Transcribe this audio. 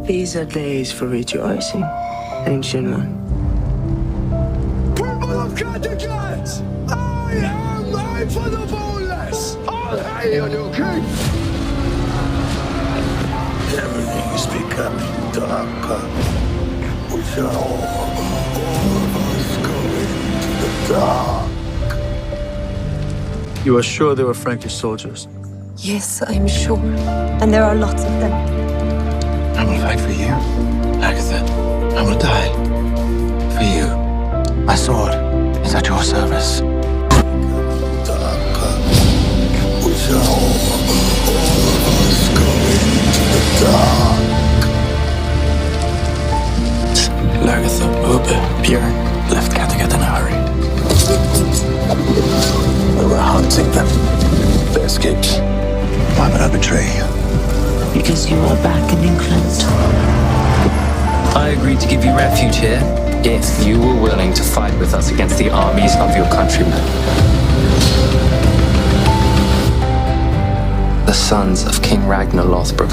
These are days for rejoicing, ancient one. People of Connecticut! I am Ivar the Boneless! All hail your king! Everything is becoming darker. We shall all of us go into the dark. You are sure they were Frankish soldiers? Yes, I'm sure. And there are lots of them. I will fight for you, Agatha. I will die for you. My sword is at your service. Darker. We shall all of us go into the dark. Agatha, Ubbe, Bjorn left Kattegat in a hurry. We were hunting them. They escaped. Why would I betray you? Because you are back in England. I agreed to give you refuge here if you were willing to fight with us against the armies of your countrymen. The sons of King Ragnar Lothbrok.